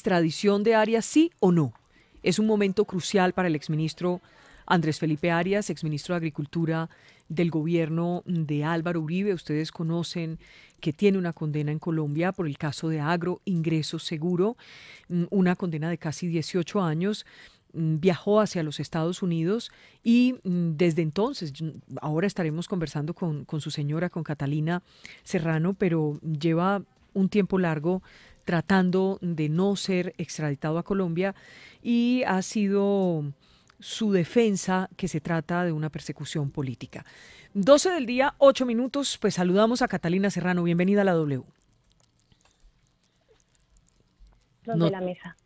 extradición de Arias, sí o no? Es un momento crucial para el exministro Andrés Felipe Arias, exministro de Agricultura del gobierno de Álvaro Uribe. Ustedes conocen que tiene una condena en Colombia por el caso de Agro Ingreso Seguro, una condena de casi 18 años. Viajó hacia los Estados Unidos y desde entonces, ahora estaremos conversando con su señora, con Catalina Serrano, pero lleva un tiempo largo tratando de no ser extraditado a Colombia y ha sido su defensa que se trata de una persecución política. 12 del día, 8 minutos, pues saludamos a Catalina Serrano. Bienvenida a la W. Los de No, la mesa.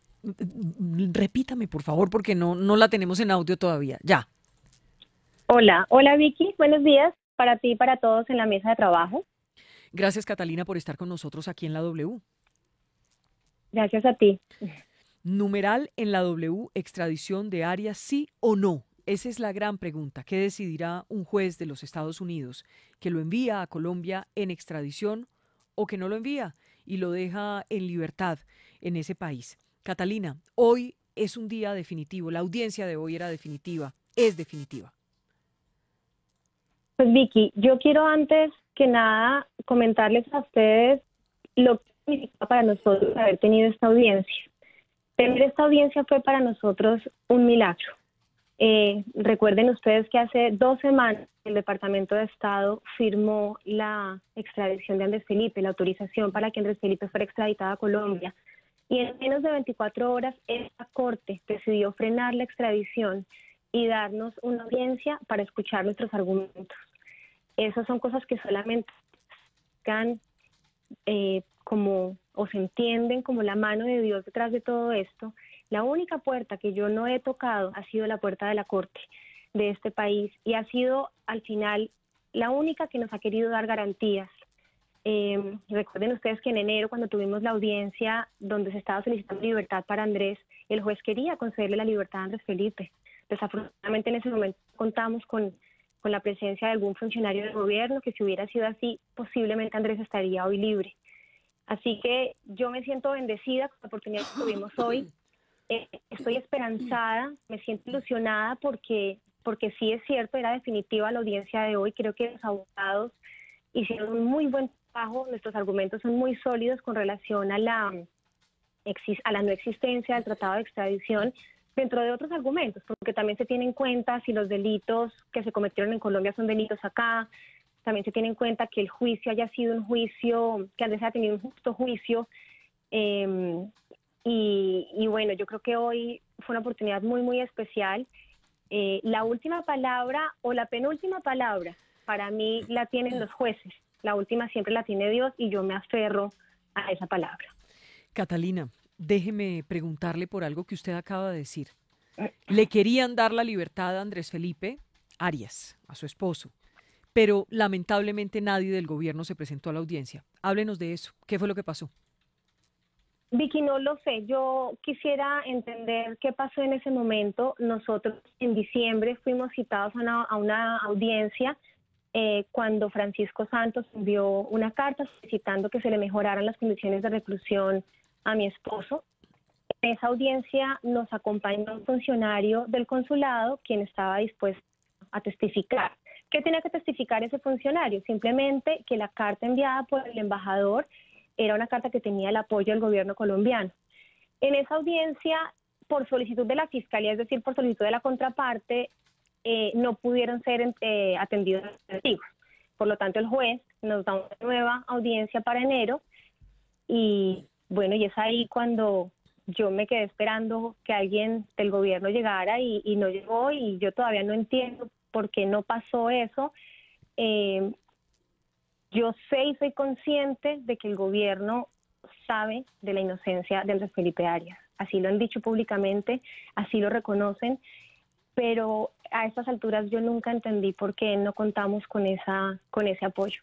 repítame, por favor, porque no la tenemos en audio todavía. Ya. Hola, hola Vicky, buenos días para ti y para todos en la mesa de trabajo. Gracias, Catalina, por estar con nosotros aquí en la W. Gracias a ti. Numeral en la W, extradición de Arias, sí o no. Esa es la gran pregunta. ¿Qué decidirá un juez de los Estados Unidos? ¿Que lo envía a Colombia en extradición o que no lo envía y lo deja en libertad en ese país? Catalina, hoy es un día definitivo. La audiencia de hoy era definitiva. Es definitiva. Pues Vicky, yo quiero antes que nada comentarles a ustedes lo que significa para nosotros haber tenido esta audiencia. Tener esta audiencia fue para nosotros un milagro. Recuerden ustedes que hace 2 semanas el Departamento de Estado firmó la extradición de Andrés Felipe, la autorización para que Andrés Felipe fuera extraditado a Colombia. Y en menos de 24 horas, esta Corte decidió frenar la extradición y darnos una audiencia para escuchar nuestros argumentos. Esas son cosas que solamente están como o se entienden como la mano de Dios detrás de todo esto. La única puerta que yo no he tocado ha sido la puerta de la Corte de este país y ha sido al final la única que nos ha querido dar garantías. Recuerden ustedes que en enero, cuando tuvimos la audiencia donde se estaba solicitando libertad para Andrés, el juez quería concederle la libertad a Andrés Felipe. Desafortunadamente en ese momento contamos con la presencia de algún funcionario del gobierno, que si hubiera sido así, posiblemente Andrés estaría hoy libre. Así que yo me siento bendecida con la oportunidad que tuvimos hoy. Estoy esperanzada, me siento ilusionada porque sí es cierto, era definitiva la audiencia de hoy. Creo que los abogados hicieron un muy buen trabajo, nuestros argumentos son muy sólidos con relación a la no existencia del tratado de extradición, dentro de otros argumentos, porque también se tiene en cuenta si los delitos que se cometieron en Colombia son delitos acá, también se tiene en cuenta que el juicio haya sido un juicio, que Andrés haya tenido un justo juicio, y bueno, yo creo que hoy fue una oportunidad muy, muy especial. La última palabra o la penúltima palabra para mí la tienen los jueces, la última siempre la tiene Dios y yo me aferro a esa palabra. Catalina, déjeme preguntarle por algo que usted acaba de decir. Le querían dar la libertad a Andrés Felipe Arias, a su esposo, pero lamentablemente nadie del gobierno se presentó a la audiencia. Háblenos de eso. ¿Qué fue lo que pasó? Vicky, no lo sé. Yo quisiera entender qué pasó en ese momento. Nosotros en diciembre fuimos citados a una audiencia cuando Francisco Santos envió una carta solicitando que se le mejoraran las condiciones de reclusión a mi esposo. En esa audiencia nos acompañó un funcionario del consulado quien estaba dispuesto a testificar. ¿Qué tenía que testificar ese funcionario? Simplemente que la carta enviada por el embajador era una carta que tenía el apoyo del gobierno colombiano. En esa audiencia, por solicitud de la fiscalía, es decir, por solicitud de la contraparte, no pudieron ser atendidos los testigos. Por lo tanto, el juez nos da una nueva audiencia para enero y bueno, y es ahí cuando yo me quedé esperando que alguien del gobierno llegara y no llegó, y yo todavía no entiendo por qué no pasó eso. Yo sé y soy consciente de que el gobierno sabe de la inocencia de Andrés Felipe Arias. Así lo han dicho públicamente, así lo reconocen, pero a estas alturas yo nunca entendí por qué no contamos con ese apoyo.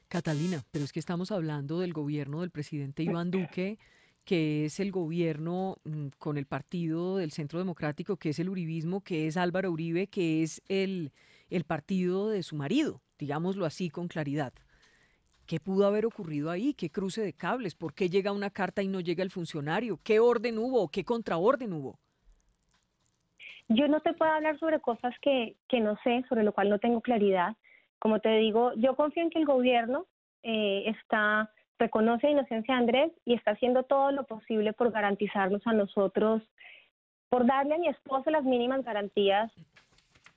Catalina, pero es que estamos hablando del gobierno del presidente Iván Duque, que es el gobierno con el partido del Centro Democrático, que es el uribismo, que es Álvaro Uribe, que es el partido de su marido, digámoslo así con claridad. ¿Qué pudo haber ocurrido ahí? ¿Qué cruce de cables? ¿Por qué llega una carta y no llega el funcionario? ¿Qué orden hubo? ¿Qué contraorden hubo? Yo no te puedo hablar sobre cosas que no sé, sobre lo cual no tengo claridad. Como te digo, yo confío en que el gobierno reconoce la inocencia de Andrés y está haciendo todo lo posible por garantizarnos a nosotros, por darle a mi esposo las mínimas garantías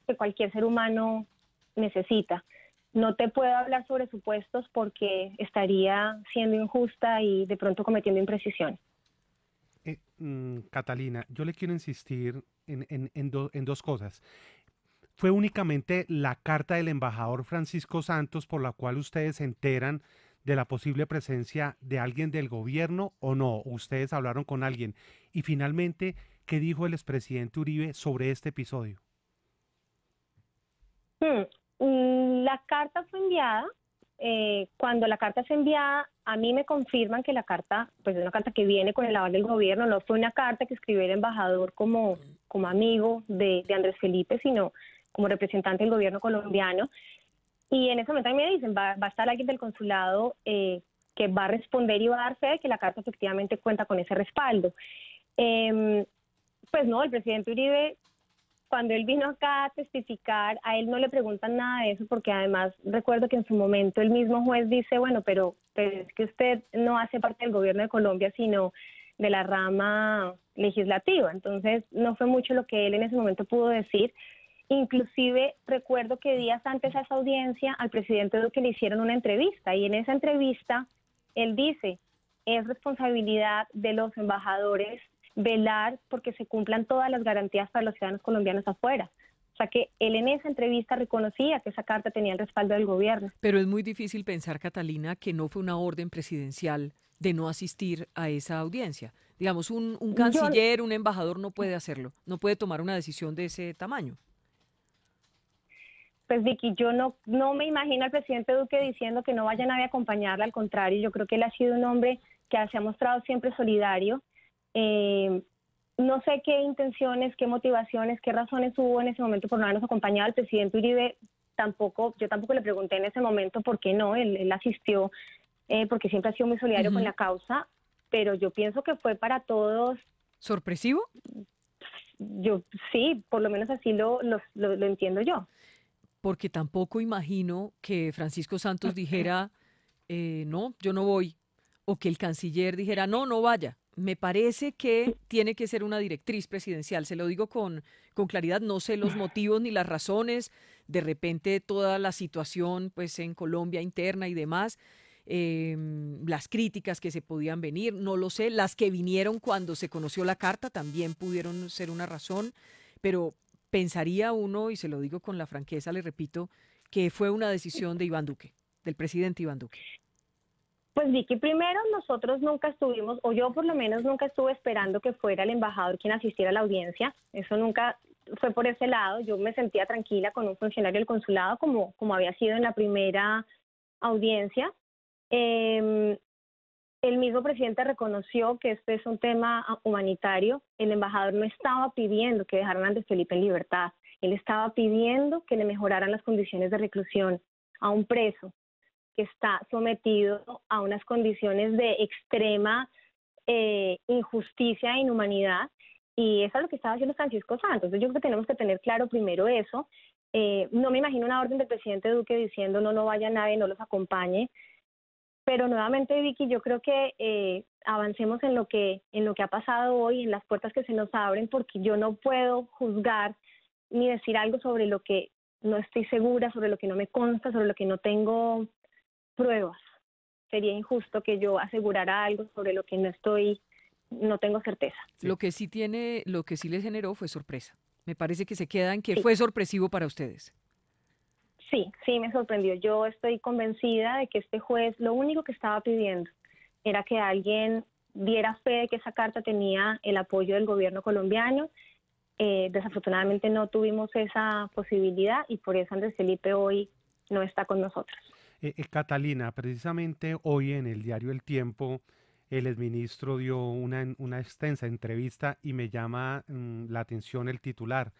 que cualquier ser humano necesita. No te puedo hablar sobre supuestos porque estaría siendo injusta y de pronto cometiendo imprecisiones. Catalina, yo le quiero insistir en dos cosas. ¿Fue únicamente la carta del embajador Francisco Santos por la cual ustedes se enteran de la posible presencia de alguien del gobierno o no? ¿Ustedes hablaron con alguien? Y finalmente, ¿qué dijo el expresidente Uribe sobre este episodio? La carta fue enviada. Cuando la carta es enviada, a mí me confirman que la carta, pues es una carta que viene con el aval del gobierno, no fue una carta que escribió el embajador como amigo de Andrés Felipe, sino como representante del gobierno colombiano. Y en ese momento a mí me dicen, va a estar alguien del consulado que va a responder y va a dar fe de que la carta efectivamente cuenta con ese respaldo. Pues no, el presidente Uribe, cuando él vino acá a testificar, a él no le preguntan nada de eso, porque además recuerdo que en su momento el mismo juez dice, bueno, pero es que usted no hace parte del gobierno de Colombia, sino de la rama legislativa. Entonces no fue mucho lo que él en ese momento pudo decir. Inclusive recuerdo que días antes a esa audiencia al presidente Duque le hicieron una entrevista y en esa entrevista él dice, es responsabilidad de los embajadores velar porque se cumplan todas las garantías para los ciudadanos colombianos afuera. O sea que él en esa entrevista reconocía que esa carta tenía el respaldo del gobierno. Pero es muy difícil pensar, Catalina, que no fue una orden presidencial de no asistir a esa audiencia. Digamos, un Yo, canciller, un embajador no puede hacerlo, no puede tomar una decisión de ese tamaño. pues Vicky, yo no me imagino al presidente Duque diciendo que no vaya nadie a acompañarla, al contrario, yo creo que él ha sido un hombre que se ha mostrado siempre solidario. Eh, no sé qué intenciones, qué motivaciones, qué razones hubo en ese momento por no habernos acompañado. Al presidente Uribe yo tampoco le pregunté en ese momento por qué no, él asistió porque siempre ha sido muy solidario con Ujú. la causa, pero yo pienso que fue para todos, ¿Sorpresivo? yo sí, por lo menos así lo entiendo yo. Porque tampoco imagino que Francisco Santos dijera, no, yo no voy, o que el canciller dijera, no, no vaya. Me parece que tiene que ser una directriz presidencial. Se lo digo con claridad, no sé los motivos ni las razones, de repente toda la situación pues en Colombia interna y demás, las críticas que se podían venir, no lo sé, las que vinieron cuando se conoció la carta también pudieron ser una razón, pero pensaría uno, y se lo digo con la franqueza, le repito, que fue una decisión de Iván Duque, del presidente Iván Duque. Pues Vicky, primero nosotros nunca estuvimos, o yo por lo menos nunca estuve esperando que fuera el embajador quien asistiera a la audiencia. Eso nunca fue por ese lado. Yo me sentía tranquila con un funcionario del consulado como había sido en la primera audiencia. Eh, el mismo presidente reconoció que este es un tema humanitario. El embajador no estaba pidiendo que dejaran a Andrés Felipe en libertad. Él estaba pidiendo que le mejoraran las condiciones de reclusión a un preso que está sometido a unas condiciones de extrema injusticia e inhumanidad. Y eso es lo que estaba haciendo Francisco Santos. Entonces yo creo que tenemos que tener claro primero eso. No me imagino una orden del presidente Duque diciendo no vaya nadie, no los acompañe. Pero nuevamente, Vicky, yo creo que avancemos en lo que ha pasado hoy, en las puertas que se nos abren, porque yo no puedo juzgar ni decir algo sobre lo que no estoy segura, sobre lo que no me consta, sobre lo que no tengo pruebas. Sería injusto que yo asegurara algo sobre lo que no tengo certeza. Sí. Lo que sí les generó fue sorpresa. Me parece que se queda en que Sí, fue sorpresivo para ustedes. sí, me sorprendió. Yo estoy convencida de que este juez lo único que estaba pidiendo era que alguien diera fe de que esa carta tenía el apoyo del gobierno colombiano. Desafortunadamente no tuvimos esa posibilidad y por eso Andrés Felipe hoy no está con nosotros. Catalina, precisamente hoy en el diario El Tiempo, el exministro dio una extensa entrevista y me llama la atención el titular.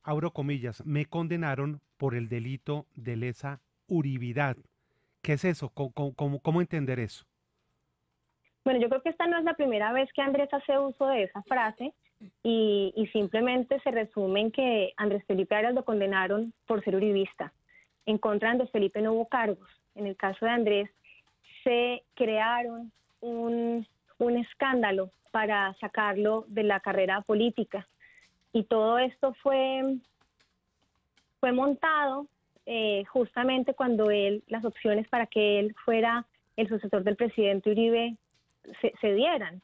Abro comillas, me condenaron por el delito de lesa uribidad. ¿Qué es eso? ¿Cómo entender eso? Bueno, yo creo que esta no es la primera vez que Andrés hace uso de esa frase y simplemente se resume en que Andrés Felipe Arias lo condenaron por ser uribista. En contra de Andrés Felipe no hubo cargos. En el caso de Andrés se crearon un escándalo para sacarlo de la carrera política y todo esto fue montado justamente cuando las opciones para que él fuera el sucesor del presidente Uribe se dieran.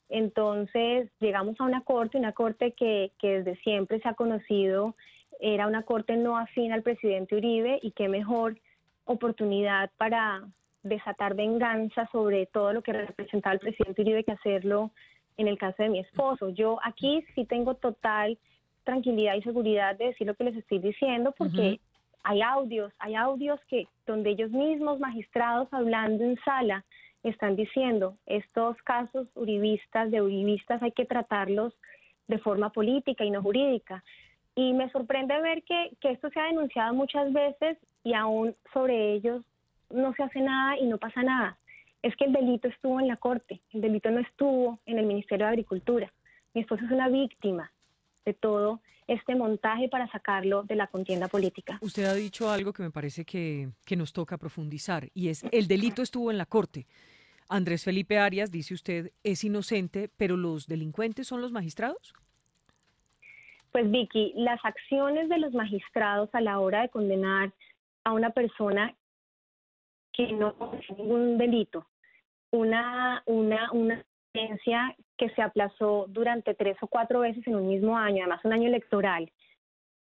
Entonces llegamos a una corte que desde siempre se ha conocido, era una corte no afín al presidente Uribe, y qué mejor oportunidad para desatar venganza sobre todo lo que representaba el presidente Uribe que hacerlo en el caso de mi esposo. Yo aquí sí tengo total tranquilidad y seguridad de decir lo que les estoy diciendo, porque hay audios que donde ellos mismos, magistrados hablando en sala, están diciendo estos casos uribistas hay que tratarlos de forma política y no jurídica. Y me sorprende ver que esto se ha denunciado muchas veces y aún sobre ellos no se hace nada y no pasa nada. Es que el delito estuvo en la corte, el delito no estuvo en el Ministerio de Agricultura. Mi esposo es una víctima de todo este montaje para sacarlo de la contienda política. Usted ha dicho algo que me parece que nos toca profundizar, y es: el delito estuvo en la corte. Andrés Felipe Arias, dice usted, es inocente, pero ¿los delincuentes son los magistrados? Pues Vicky, las acciones de los magistrados a la hora de condenar a una persona que no cometió ningún delito, una sentencia que se aplazó durante 3 o 4 veces en un mismo año, además un año electoral,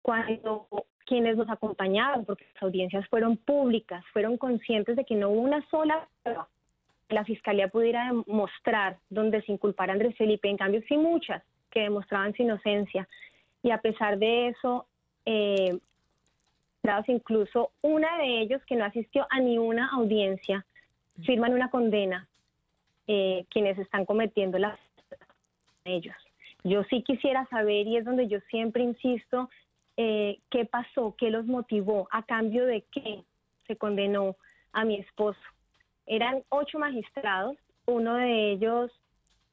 cuando quienes los acompañaban, porque las audiencias fueron públicas, fueron conscientes de que no hubo una sola prueba que la Fiscalía pudiera demostrar donde se inculpara a Andrés Felipe, en cambio sí muchas que demostraban su inocencia, y a pesar de eso, incluso una de ellos que no asistió a ni una audiencia, firman una condena, quienes están cometiendo las ellos. Yo sí quisiera saber, y es donde yo siempre insisto, qué pasó, qué los motivó, a cambio de qué se condenó a mi esposo. Eran 8 magistrados, uno de ellos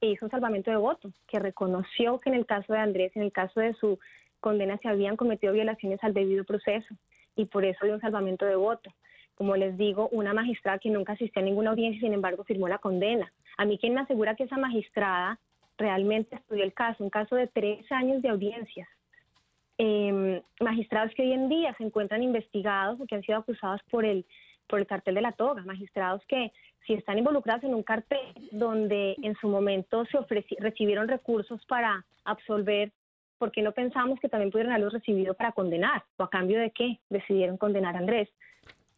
hizo un salvamento de voto, que reconoció que en el caso de Andrés, en el caso de su condena, se habían cometido violaciones al debido proceso, y por eso dio un salvamento de voto. Como les digo, una magistrada que nunca asistió a ninguna audiencia y sin embargo firmó la condena. A mí, ¿quién me asegura que esa magistrada realmente estudió el caso? Un caso de 3 años de audiencias. Magistrados que hoy en día se encuentran investigados o que han sido acusados por el cartel de la toga. Magistrados que, si están involucrados en un cartel donde en su momento recibieron recursos para absolver, ¿por qué no pensamos que también pudieron haberlos recibido para condenar? ¿O a cambio de qué decidieron condenar a Andrés?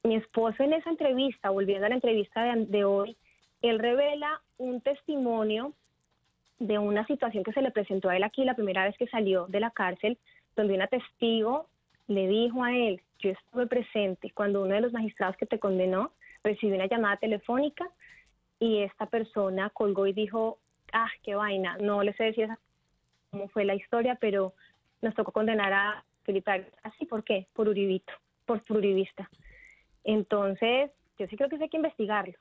Mi esposo, en esa entrevista, volviendo a la entrevista de hoy, él revela un testimonio de una situación que se le presentó a él aquí la primera vez que salió de la cárcel, donde una testigo le dijo a él: yo estuve presente cuando uno de los magistrados que te condenó recibió una llamada telefónica y esta persona colgó y dijo: qué vaina, no les sé decir cómo fue la historia, pero nos tocó condenar a Felipe Arias. ¿Así por qué? Por uribito, por uribista. Entonces, yo sí creo que eso hay que investigarlo,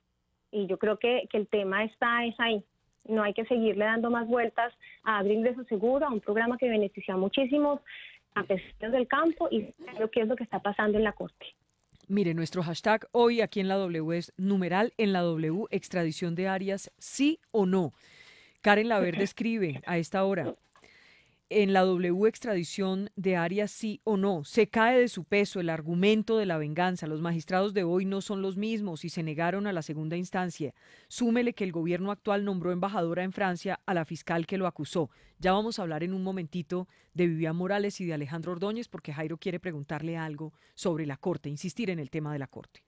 y yo creo que el tema es ahí. No hay que seguirle dando más vueltas a Abrir Ingreso Seguro, a un programa que beneficia a muchísimos campesinos del campo, y creo que es lo que está pasando en la Corte. Mire, nuestro hashtag hoy aquí en la W es numeral en la W, extradición de Arias, sí o no. Karen Laverde escribe a esta hora: en la W, extradición de Arias, sí o no. Se cae de su peso el argumento de la venganza. Los magistrados de hoy no son los mismos y se negaron a la segunda instancia. Súmele que el gobierno actual nombró embajadora en Francia a la fiscal que lo acusó. Ya vamos a hablar en un momentito de Vivian Morales y de Alejandro Ordóñez, porque Jairo quiere preguntarle algo sobre la Corte, insistir en el tema de la Corte.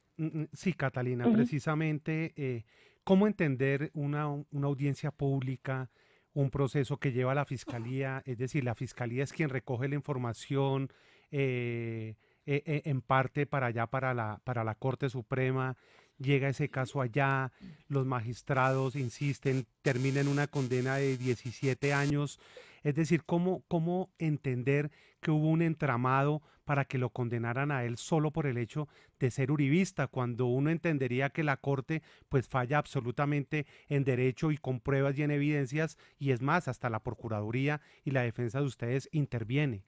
Sí, Catalina, precisamente, ¿cómo entender una audiencia pública, un proceso que lleva a la Fiscalía? Es decir, la Fiscalía es quien recoge la información en parte para allá, para la Corte Suprema, llega ese caso allá, los magistrados insisten, termina en una condena de 17 años. Es decir, ¿cómo entender que hubo un entramado para que lo condenaran a él solo por el hecho de ser uribista, cuando uno entendería que la Corte pues falla absolutamente en derecho y con pruebas y en evidencias, y es más, hasta la Procuraduría y la defensa de ustedes interviene?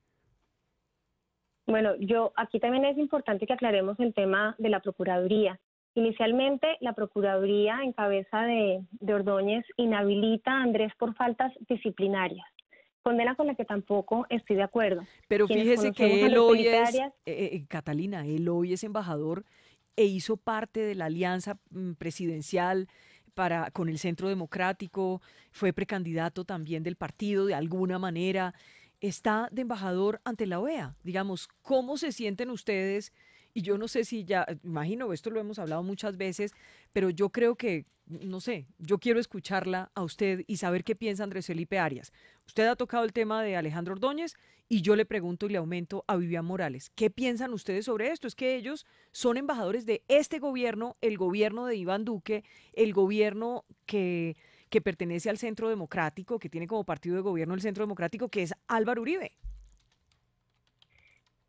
Bueno, aquí también es importante que aclaremos el tema de la Procuraduría. Inicialmente, la Procuraduría, en cabeza de Ordóñez, inhabilita a Andrés por faltas disciplinarias, condena con la que tampoco estoy de acuerdo. Pero Quienes fíjese conocemos que a él Andrés hoy Felipe es, Arias, Catalina, él hoy es embajador e hizo parte de la alianza presidencial con el Centro Democrático, fue precandidato también del partido de alguna manera, está de embajador ante la OEA. Digamos, ¿cómo se sienten ustedes? Y yo no sé si ya, imagino, esto lo hemos hablado muchas veces, pero yo creo que, no sé, yo quiero escucharla a usted y saber qué piensa Andrés Felipe Arias. Usted ha tocado el tema de Alejandro Ordóñez y yo le pregunto y le aumento a Vivian Morales. ¿Qué piensan ustedes sobre esto? Es que ellos son embajadores de este gobierno, el gobierno de Iván Duque, el gobierno que pertenece al Centro Democrático, que tiene como partido de gobierno el Centro Democrático, que es Álvaro Uribe.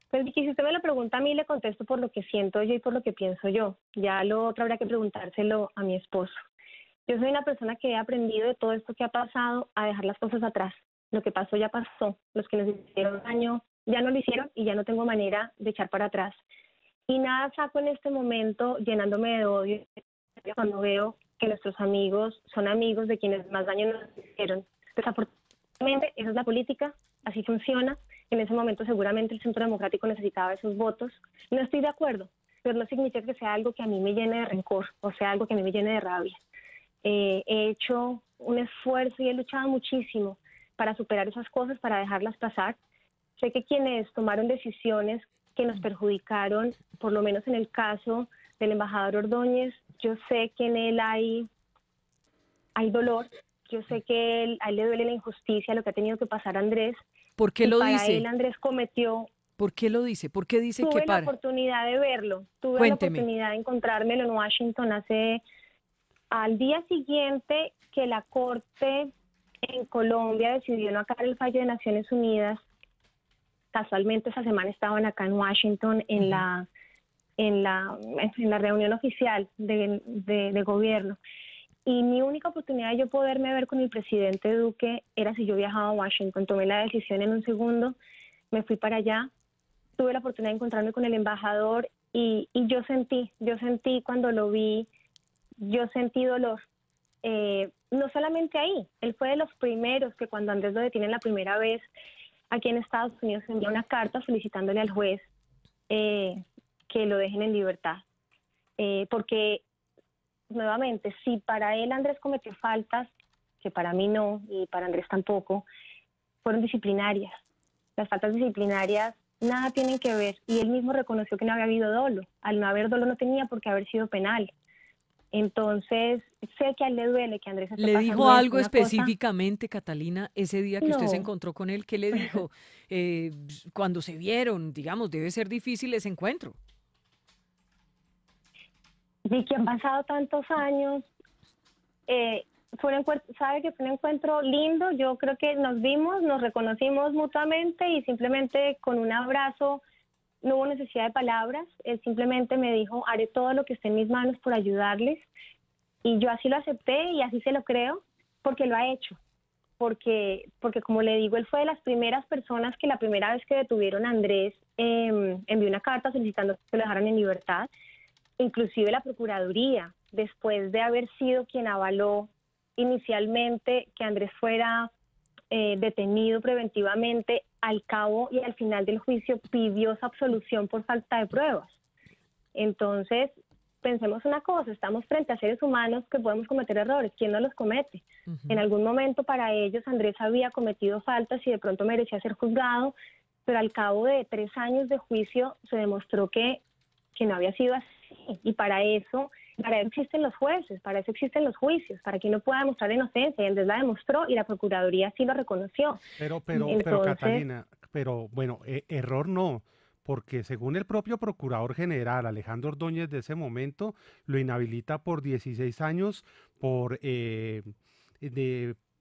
pues Vicky, si usted me lo pregunta a mí, le contesto por lo que siento yo y por lo que pienso yo. Ya lo otro habrá que preguntárselo a mi esposo. Yo soy una persona que he aprendido de todo esto que ha pasado a dejar las cosas atrás. Lo que pasó ya pasó. Los que nos hicieron daño ya no lo hicieron y ya no tengo manera de echar para atrás. Y nada saco en este momento llenándome de odio cuando veo que nuestros amigos son amigos de quienes más daño nos hicieron. Desafortunadamente, esa es la política, así funciona. En ese momento seguramente el Centro Democrático necesitaba esos votos. No estoy de acuerdo, pero no significa que sea algo que a mí me llene de rencor o sea algo que a mí me llene de rabia. He hecho un esfuerzo y he luchado muchísimo para superar esas cosas, para dejarlas pasar. Sé que quienes tomaron decisiones que nos perjudicaron, por lo menos en el caso del embajador Ordóñez, yo sé que en él hay dolor, yo sé que a él le duele la injusticia, lo que ha tenido que pasar Andrés, ¿Por qué y lo para dice? él Andrés cometió. ¿Por qué lo dice? ¿Por qué dice que Tuve la para? oportunidad de verlo, tuve la Cuénteme. oportunidad de encontrármelo en Washington al día siguiente que la Corte en Colombia decidió no acatar el fallo de Naciones Unidas. Casualmente esa semana estaban acá en Washington en la reunión oficial de gobierno. Y mi única oportunidad de yo poderme ver con el presidente Duque era si yo viajaba a Washington. Tomé la decisión en un segundo, me fui para allá, tuve la oportunidad de encontrarme con el embajador y yo sentí cuando lo vi, yo sentí dolor. No solamente ahí, él fue de los primeros que cuando Andrés lo detienen la primera vez aquí en Estados Unidos envió una carta solicitándole al juez que lo dejen en libertad. Porque, nuevamente, si para él Andrés cometió faltas, que para mí no, y para Andrés tampoco, fueron disciplinarias. Las faltas disciplinarias nada tienen que ver, y él mismo reconoció que no había habido dolo. Al no haber dolo no tenía por qué haber sido penal. Entonces, sé que a él le duele que Andrés esté ¿Le pasando dijo esto, algo una cosa. específicamente, Catalina, ese día que usted se No, encontró con él? ¿Qué le dijo? Cuando se vieron, digamos, debe ser difícil ese encuentro. vi que han pasado tantos años, sabe que fue un encuentro lindo. Yo creo que nos vimos, nos reconocimos mutuamente y simplemente con un abrazo, no hubo necesidad de palabras. Él simplemente me dijo, haré todo lo que esté en mis manos por ayudarles. Y yo así lo acepté y así se lo creo, porque lo ha hecho. Porque como le digo, él fue de las primeras personas que la primera vez que detuvieron a Andrés envió una carta solicitando que lo dejaran en libertad. Inclusive la Procuraduría, después de haber sido quien avaló inicialmente que Andrés fuera detenido preventivamente, al cabo y al final del juicio pidió su absolución por falta de pruebas. Entonces, pensemos una cosa, estamos frente a seres humanos que podemos cometer errores. ¿Quién no los comete? En algún momento para ellos Andrés había cometido faltas y de pronto merecía ser juzgado, pero al cabo de 3 años de juicio se demostró que no había sido así. Y para eso existen los jueces, para eso existen los juicios, para que uno pueda demostrar inocencia. Y Andrés la demostró y la Procuraduría sí lo reconoció. Pero Entonces, Catalina, pero bueno, error no, porque según el propio Procurador General Alejandro Ordóñez de ese momento, lo inhabilita por 16 años por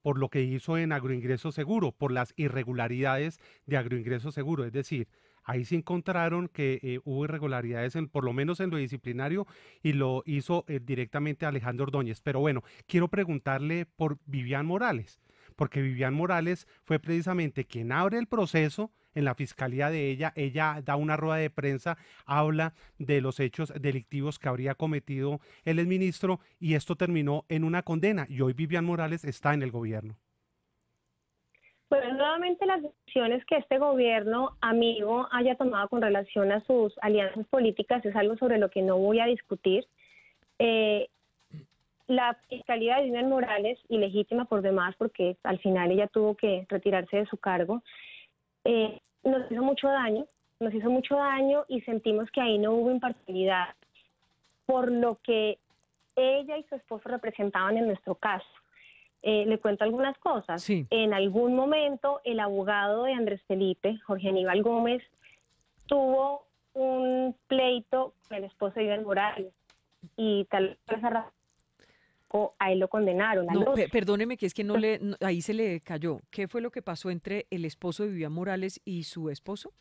por lo que hizo en Agroingreso Seguro, por las irregularidades de Agroingreso Seguro. Es decir, ahí se encontraron que hubo irregularidades, por lo menos en lo disciplinario, y lo hizo directamente Alejandro Ordóñez. Pero bueno, quiero preguntarle por Vivian Morales, porque Vivian Morales fue precisamente quien abre el proceso en la fiscalía de ella da una rueda de prensa, habla de los hechos delictivos que habría cometido el exministro y esto terminó en una condena y hoy Vivian Morales está en el gobierno. Bueno, nuevamente las decisiones que este gobierno amigo haya tomado con relación a sus alianzas políticas es algo sobre lo que no voy a discutir. La fiscalía de Vivian Morales, ilegítima por demás, porque al final ella tuvo que retirarse de su cargo, nos hizo mucho daño y sentimos que ahí no hubo imparcialidad por lo que ella y su esposo representaban en nuestro caso. Le cuento algunas cosas. Sí. En algún momento el abogado de Andrés Felipe, Jorge Aníbal Gómez, tuvo un pleito con el esposo de Vivian Morales y tal vez por esa razón a él lo condenaron. No, perdóneme que es que ahí se le cayó. ¿Qué fue lo que pasó entre el esposo de Vivian Morales y su esposo?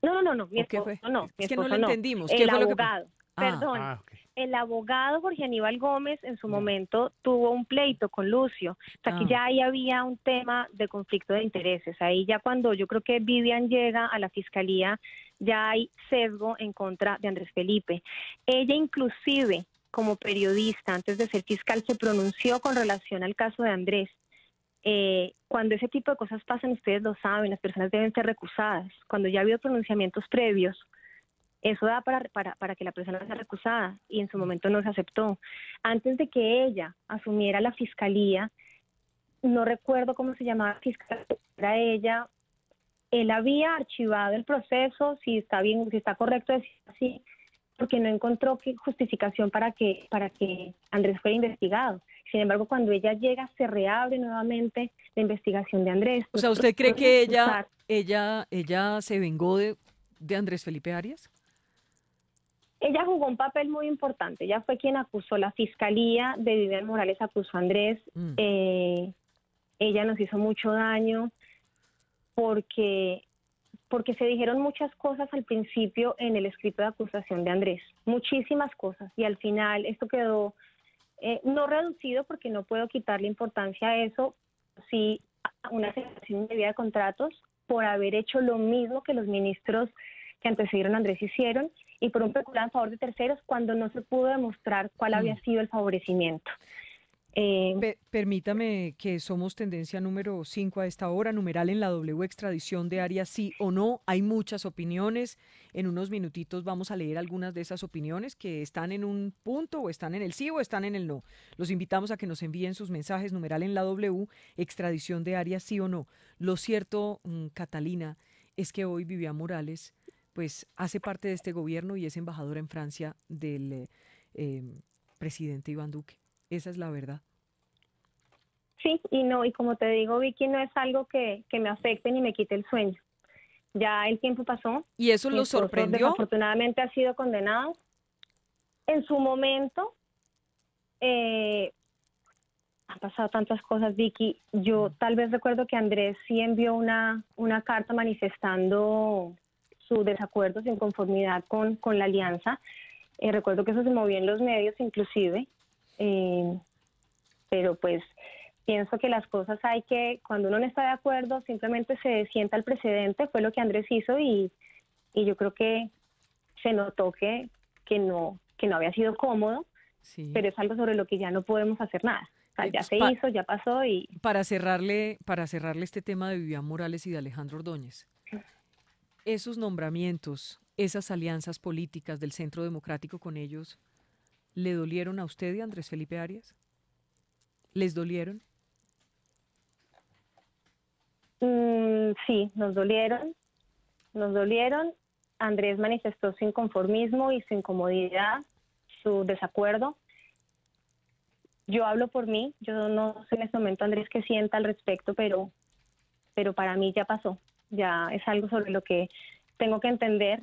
No, mi ¿Qué fue? esposo no. Es que no lo entendimos. El abogado, perdón. Okay. El abogado Jorge Aníbal Gómez en su momento tuvo un pleito con Lucio. O sea, que ya ahí había un tema de conflicto de intereses. Ahí ya cuando yo creo que Vivian llega a la fiscalía, ya hay sesgo en contra de Andrés Felipe. Ella inclusive, como periodista, antes de ser fiscal, se pronunció con relación al caso de Andrés. Cuando ese tipo de cosas pasan, ustedes lo saben, las personas deben ser recusadas. Cuando ya ha habido pronunciamientos previos, eso da para que la persona sea recusada y en su momento no se aceptó. Antes de que ella asumiera la fiscalía, no recuerdo cómo se llamaba la fiscal, era ella, él había archivado el proceso, si está bien, si está correcto decir así, porque no encontró justificación para que Andrés fuera investigado. Sin embargo, cuando ella llega, se reabre nuevamente la investigación de Andrés. O sea, ¿usted cree que ella se vengó de Andrés Felipe Arias? Ella jugó un papel muy importante. Ella fue quien acusó, la fiscalía de Vivian Morales acusó a Andrés. Ella nos hizo mucho daño porque se dijeron muchas cosas al principio en el escrito de acusación de Andrés, muchísimas cosas, y al final esto quedó no reducido porque no puedo quitarle importancia a eso, sí una aceptación indebida de contratos por haber hecho lo mismo que los ministros que antecedieron a Andrés hicieron y por un peculado en favor de terceros cuando no se pudo demostrar cuál había sido el favorecimiento. Permítame que somos tendencia número 5 a esta hora, numeral en la W, extradición de Arias, sí o no. Hay muchas opiniones. En unos minutitos vamos a leer algunas de esas opiniones que están en un punto o están en el sí o están en el no. Los invitamos a que nos envíen sus mensajes, numeral en la W, extradición de Arias, sí o no. Lo cierto, Catalina, es que hoy Vivian Morales pues hace parte de este gobierno y es embajadora en Francia del presidente Iván Duque. Esa es la verdad. Sí, y como te digo, Vicky, no es algo que me afecte ni me quite el sueño. Ya el tiempo pasó. ¿Y eso lo sorprendió? Desafortunadamente ha sido condenado. En su momento, han pasado tantas cosas, Vicky. Yo tal vez recuerdo que Andrés sí envió una carta manifestando su desacuerdo, su inconformidad con la alianza. Recuerdo que eso se movió en los medios inclusive. Pero pues pienso que las cosas hay que, cuando uno no está de acuerdo, simplemente se sienta el precedente, fue lo que Andrés hizo y yo creo que se notó que no había sido cómodo, sí. Pero es algo sobre lo que ya no podemos hacer nada. O sea, ya se hizo, ya pasó y... Para cerrarle este tema de Vivian Morales y de Alejandro Ordóñez, esos nombramientos, esas alianzas políticas del Centro Democrático con ellos, ¿le dolieron a usted y a Andrés Felipe Arias? ¿Les dolieron? Sí, nos dolieron. Andrés manifestó su inconformismo y su incomodidad, su desacuerdo. Yo hablo por mí, yo no sé en este momento, Andrés, qué sienta al respecto, pero para mí ya pasó. Ya es algo sobre lo que tengo que entender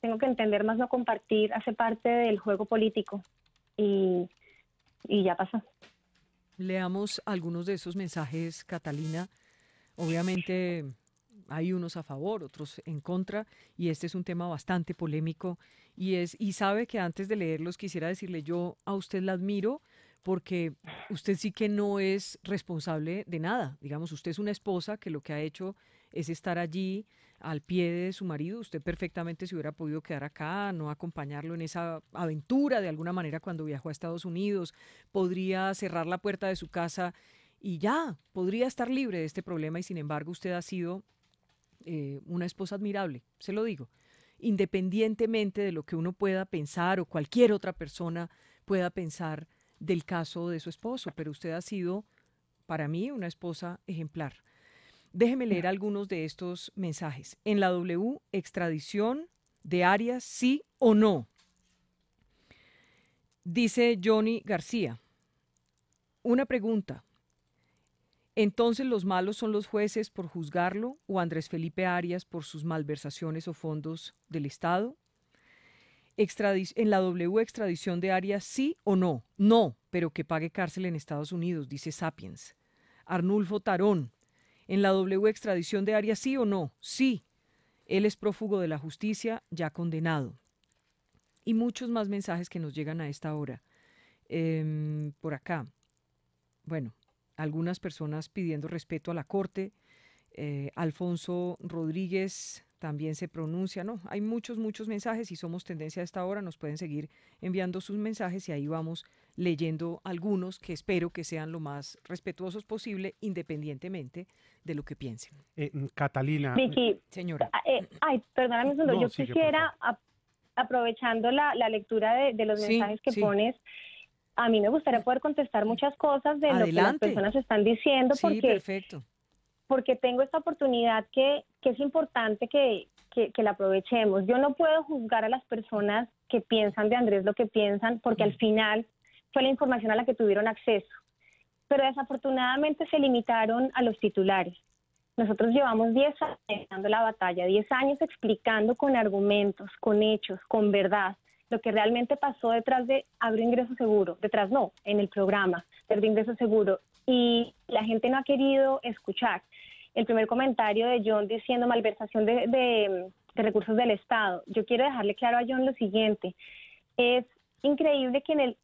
más no compartir, hace parte del juego político y ya pasó. Leamos algunos de esos mensajes, Catalina. Obviamente hay unos a favor, otros en contra, y este es un tema bastante polémico. Y sabe que antes de leerlos quisiera decirle, yo a usted la admiro porque usted sí que no es responsable de nada. Digamos, usted es una esposa que lo que ha hecho es estar allí al pie de su marido. Usted perfectamente se hubiera podido quedar acá, no acompañarlo en esa aventura de alguna manera cuando viajó a Estados Unidos. Podría cerrar la puerta de su casa y ya, podría estar libre de este problema y sin embargo usted ha sido una esposa admirable, se lo digo, independientemente de lo que uno pueda pensar o cualquier otra persona pueda pensar del caso de su esposo, pero usted ha sido para mí una esposa ejemplar. Déjeme leer algunos de estos mensajes. En la W, extradición de Arias, sí o no. Dice Johnny García, una pregunta. Entonces, ¿los malos son los jueces por juzgarlo o Andrés Felipe Arias por sus malversaciones o fondos del Estado? En la W, extradición de Arias, ¿sí o no? No, pero que pague cárcel en Estados Unidos, dice Sapiens. Arnulfo Tarón, en la W, extradición de Arias, ¿sí o no? Sí, él es prófugo de la justicia, ya condenado. Y muchos más mensajes que nos llegan a esta hora. Por acá, bueno, algunas personas pidiendo respeto a la Corte. Alfonso Rodríguez también se pronuncia, ¿no? Hay muchos mensajes y somos tendencia a esta hora. Nos pueden seguir enviando sus mensajes y ahí vamos leyendo algunos que espero que sean lo más respetuosos posible, independientemente de lo que piensen. Catalina. Vicky, señora. Perdóname un segundo. No, Yo sigue, quisiera, aprovechando la lectura de los mensajes que pones, a mí me gustaría poder contestar muchas cosas de lo que las personas están diciendo, sí, perfecto. Porque tengo esta oportunidad que es importante que la aprovechemos. Yo no puedo juzgar a las personas que piensan de Andrés lo que piensan, porque al final fue la información a la que tuvieron acceso. Pero desafortunadamente se limitaron a los titulares. Nosotros llevamos 10 años dando la batalla, 10 años explicando con argumentos, con hechos, con verdad, lo que realmente pasó detrás de Abro Ingreso Seguro, en el programa de Abro Ingreso Seguro, y la gente no ha querido escuchar. El primer comentario de John diciendo malversación de recursos del Estado. Yo quiero dejarle claro a John lo siguiente, es increíble que en el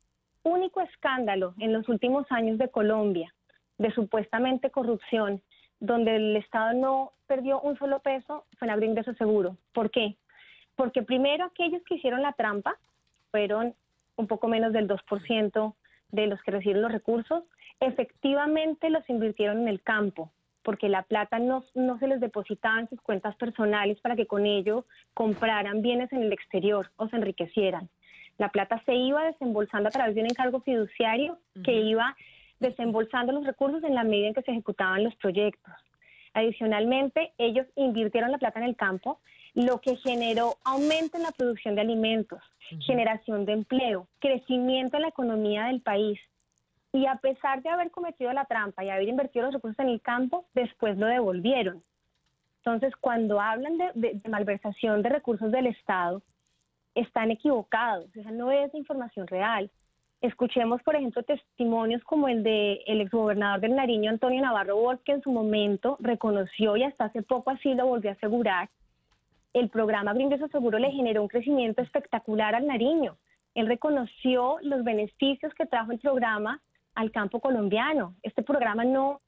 único escándalo en los últimos años de Colombia, de supuestamente corrupción, donde el Estado no perdió un solo peso, fue en Abro Ingreso Seguro. ¿Por qué? Porque primero aquellos que hicieron la trampa fueron un poco menos del 2% de los que recibieron los recursos, efectivamente los invirtieron en el campo, porque la plata no se les depositaba en sus cuentas personales para que con ello compraran bienes en el exterior o se enriquecieran. La plata se iba desembolsando a través de un encargo fiduciario que iba desembolsando los recursos en la medida en que se ejecutaban los proyectos. Adicionalmente, ellos invirtieron la plata en el campo, lo que generó aumento en la producción de alimentos, generación de empleo, crecimiento en la economía del país. Y a pesar de haber cometido la trampa y haber invertido los recursos en el campo, después lo devolvieron. Entonces, cuando hablan de malversación de recursos del Estado, están equivocados. Esa no es información real. Escuchemos, por ejemplo, testimonios como el del exgobernador del Nariño, Antonio Navarro Bosch, que en su momento reconoció y hasta hace poco así lo volvió a asegurar. El programa Abro Ingreso Seguro le generó un crecimiento espectacular al Nariño. Él reconoció los beneficios que trajo el programa al campo colombiano. Este programa no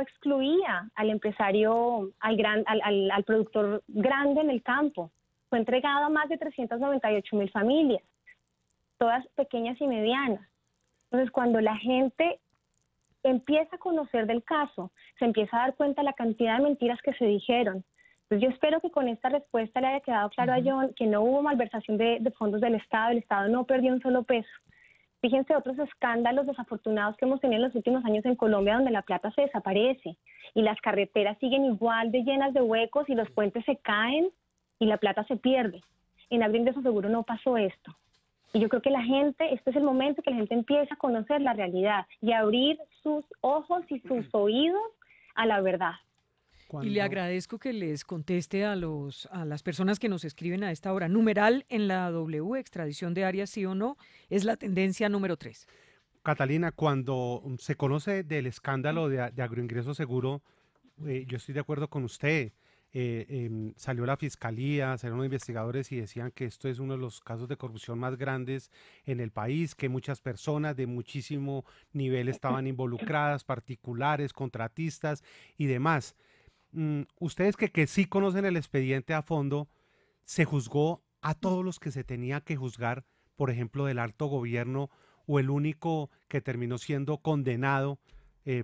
excluía al empresario, al productor grande en el campo. Fue entregado a más de 398,000 familias, todas pequeñas y medianas. Entonces, cuando la gente empieza a conocer del caso, se empieza a dar cuenta de la cantidad de mentiras que se dijeron. Entonces, yo espero que con esta respuesta le haya quedado claro a John que no hubo malversación de fondos del Estado, el Estado no perdió un solo peso. Fíjense otros escándalos desafortunados que hemos tenido en los últimos años en Colombia, donde la plata se desaparece y las carreteras siguen igual de llenas de huecos y los puentes se caen y la plata se pierde. En Abro Ingreso Seguro no pasó esto. Y yo creo que este es el momento que la gente empieza a conocer la realidad y a abrir sus ojos y sus oídos a la verdad. Y le agradezco que les conteste a las personas que nos escriben a esta hora. Numeral en la W, extradición de Arias, sí o no, es la tendencia número 3. Catalina, cuando se conoce del escándalo de agroingreso seguro, yo estoy de acuerdo con usted. Salió la fiscalía, salieron los investigadores y decían que esto es uno de los casos de corrupción más grandes en el país, que muchas personas de muchísimo nivel estaban involucradas, particulares, contratistas y demás. Ustedes que sí conocen el expediente a fondo, ¿se juzgó a todos los que se tenía que juzgar, por ejemplo, del alto gobierno, o el único que terminó siendo condenado,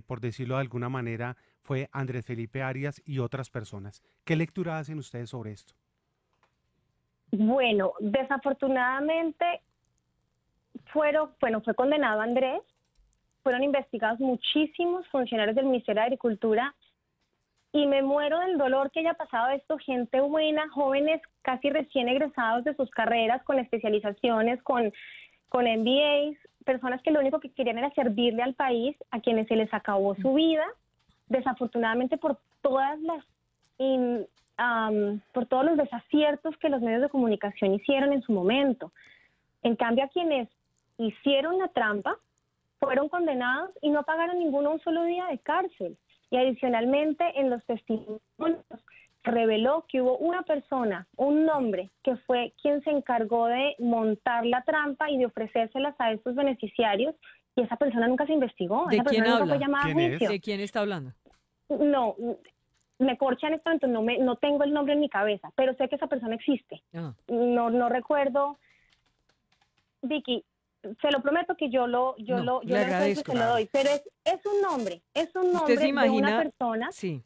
por decirlo de alguna manera, fue Andrés Felipe Arias y otras personas? ¿Qué lectura hacen ustedes sobre esto? Bueno, desafortunadamente fue condenado Andrés, fueron investigados muchísimos funcionarios del Ministerio de Agricultura y me muero del dolor que haya pasado esto, gente buena, jóvenes casi recién egresados de sus carreras, con especializaciones, con MBAs, personas que lo único que querían era servirle al país, a quienes se les acabó su vida, desafortunadamente por por todos los desaciertos que los medios de comunicación hicieron en su momento. En cambio, a quienes hicieron la trampa fueron condenados y no pagaron un solo día de cárcel. Y adicionalmente, en los testimonios reveló que hubo una persona, un hombre, que fue quien se encargó de montar la trampa y de ofrecérselas a estos beneficiarios, y esa persona nunca se investigó. ¿De Esa quién persona nunca habla? fue llamada a ¿Quién es? juicio. ¿De quién está hablando? No, me corcha en este momento, no tengo el nombre en mi cabeza, pero sé que esa persona existe. Ah, No recuerdo. Vicky, se lo prometo que yo le lo encuentro y agradezco. se lo doy, pero es un nombre ¿Usted se de imagina? una persona Sí.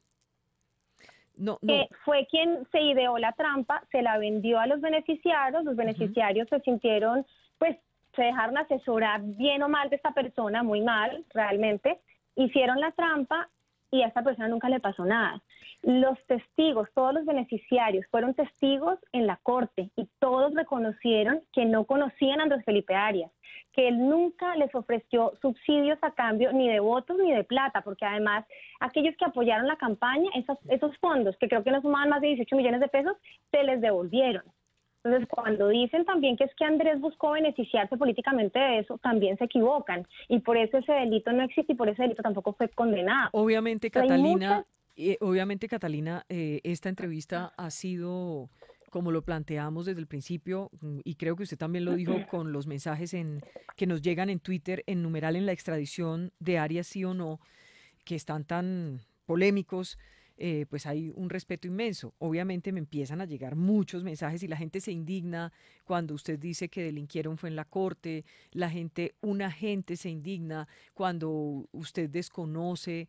No, no. que fue quien se ideó la trampa, se la vendió a los beneficiarios se sintieron, pues, se dejaron asesorar bien o mal de esta persona, muy mal, realmente, hicieron la trampa y a esta persona nunca le pasó nada. Los testigos, todos los beneficiarios, fueron testigos en la corte y todos reconocieron que no conocían a Andrés Felipe Arias, que él nunca les ofreció subsidios a cambio ni de votos ni de plata, porque además aquellos que apoyaron la campaña, esos fondos, que creo que no sumaban más de 18 millones de pesos, se les devolvieron. Entonces, cuando dicen también que es que Andrés buscó beneficiarse políticamente de eso, también se equivocan. Y por eso ese delito no existe y por ese delito tampoco fue condenado. Obviamente, Pero hay Catalina, muchas... esta entrevista ha sido, como lo planteamos desde el principio, y creo que usted también lo dijo con los mensajes que nos llegan en Twitter, en numeral en la extradición de Arias sí o no, que están tan polémicos. Pues hay un respeto inmenso. Obviamente me empiezan a llegar muchos mensajes y la gente se indigna cuando usted dice que delinquieron fue en la corte, una gente se indigna cuando usted desconoce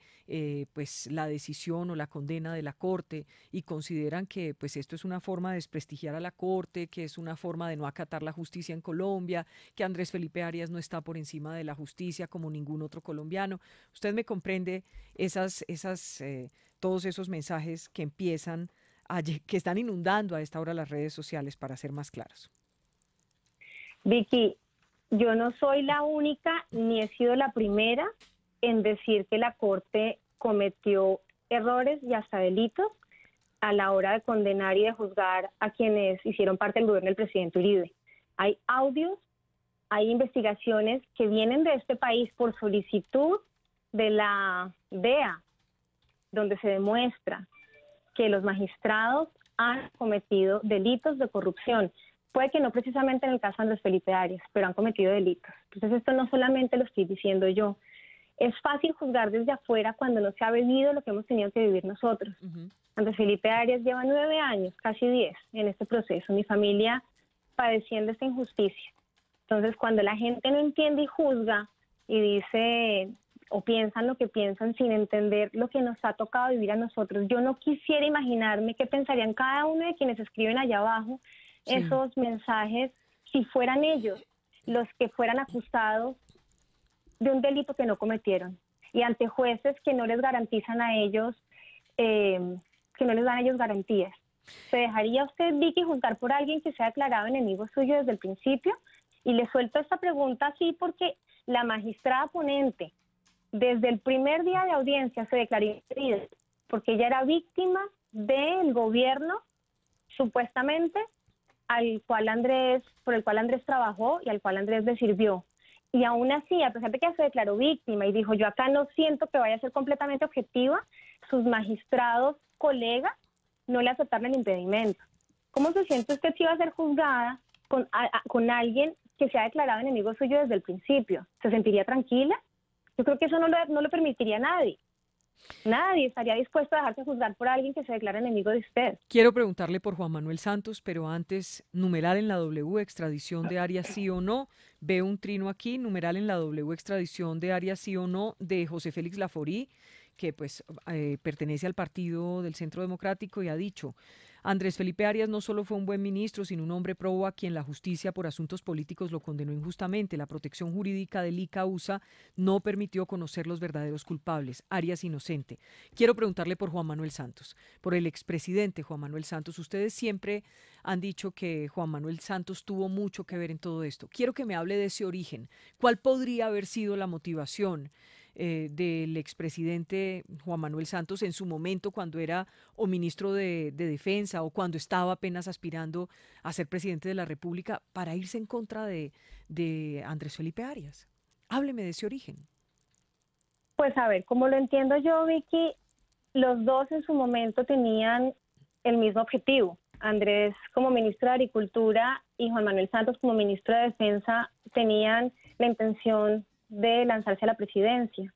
pues la decisión o la condena de la corte y consideran que pues esto es una forma de desprestigiar a la corte, que es una forma de no acatar la justicia en Colombia, que Andrés Felipe Arias no está por encima de la justicia como ningún otro colombiano. Usted me comprende todos esos mensajes que que están inundando a esta hora las redes sociales, para ser más claros. Vicky, yo no soy la única ni he sido la primera en decir que la Corte cometió errores y hasta delitos a la hora de condenar y de juzgar a quienes hicieron parte del gobierno del presidente Uribe. Hay audios, hay investigaciones que vienen de este país por solicitud de la DEA, donde se demuestra que los magistrados han cometido delitos de corrupción. Puede que no precisamente en el caso de Andrés Felipe Arias, pero han cometido delitos. Entonces esto no solamente lo estoy diciendo yo. Es fácil juzgar desde afuera cuando no se ha vivido lo que hemos tenido que vivir nosotros. Andrés Felipe Arias lleva 9 años, casi 10, en este proceso. Mi familia padeciendo esta injusticia. Entonces cuando la gente no entiende y juzga y dice o piensan lo que piensan sin entender lo que nos ha tocado vivir a nosotros. Yo no quisiera imaginarme qué pensarían cada uno de quienes escriben allá abajo esos mensajes si fueran ellos los que fueran acusados de un delito que no cometieron y ante jueces que no les garantizan a ellos, que no les dan a ellos garantías. ¿Se dejaría usted, Vicky, juzgar por alguien que se ha declarado enemigo suyo desde el principio? Y le suelto esta pregunta así porque la magistrada ponente desde el primer día de audiencia se declaró impedida porque ella era víctima del gobierno, supuestamente, por el cual Andrés trabajó y al cual Andrés le sirvió. Y aún así, a pesar de que se declaró víctima y dijo, yo acá no siento que vaya a ser completamente objetiva, sus magistrados, colegas, no le aceptaron el impedimento. ¿Cómo se siente usted si va a ser juzgada con alguien que se ha declarado enemigo suyo desde el principio? ¿Se sentiría tranquila? Yo creo que eso no lo permitiría a nadie. Nadie estaría dispuesto a dejarse juzgar por alguien que se declara enemigo de usted. Quiero preguntarle por Juan Manuel Santos, pero antes, numeral en la W, extradición de Arias sí o no. Veo un trino aquí, numeral en la W, extradición de Arias sí o no, de José Félix Laforí, que pues pertenece al Partido del Centro Democrático y ha dicho: Andrés Felipe Arias no solo fue un buen ministro, sino un hombre probo a quien la justicia por asuntos políticos lo condenó injustamente. La protección jurídica del ICAUSA no permitió conocer los verdaderos culpables. Arias inocente. Quiero preguntarle por Juan Manuel Santos, por el expresidente Juan Manuel Santos. Ustedes siempre han dicho que Juan Manuel Santos tuvo mucho que ver en todo esto. Quiero que me hable de ese origen. ¿Cuál podría haber sido la motivación del expresidente Juan Manuel Santos en su momento cuando era o ministro de Defensa o cuando estaba apenas aspirando a ser presidente de la República para irse en contra de Andrés Felipe Arias? Hábleme de ese origen. Pues a ver, como lo entiendo yo, Vicky, los dos en su momento tenían el mismo objetivo. Andrés como ministro de Agricultura y Juan Manuel Santos como ministro de Defensa tenían la intención de lanzarse a la presidencia.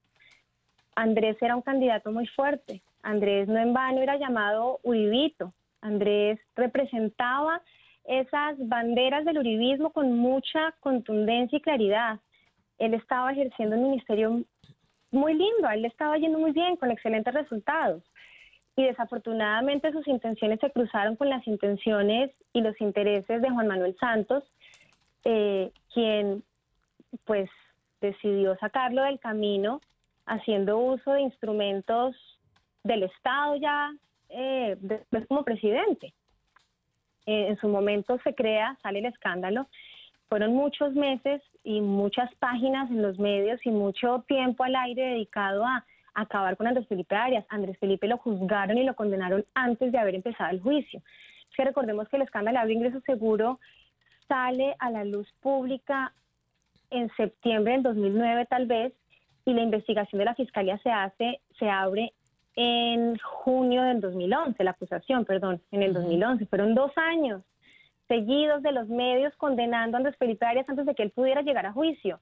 Andrés era un candidato muy fuerte. Andrés no en vano era llamado Uribito. Andrés representaba esas banderas del uribismo con mucha contundencia y claridad. Él estaba ejerciendo un ministerio muy lindo, a él le estaba yendo muy bien, con excelentes resultados. Y desafortunadamente sus intenciones se cruzaron con las intenciones y los intereses de Juan Manuel Santos, quien pues decidió sacarlo del camino haciendo uso de instrumentos del Estado ya después como presidente. En su momento sale el escándalo. Fueron muchos meses y muchas páginas en los medios y mucho tiempo al aire dedicado a acabar con Andrés Felipe Arias. Andrés Felipe lo juzgaron y lo condenaron antes de haber empezado el juicio. Es que recordemos que el escándalo de ingreso seguro sale a la luz pública en septiembre del 2009 tal vez, y la investigación de la Fiscalía se abre en junio del 2011, la acusación, perdón, en el 2011. Fueron 2 años seguidos de los medios condenando a Andrés Felipe Arias antes de que él pudiera llegar a juicio.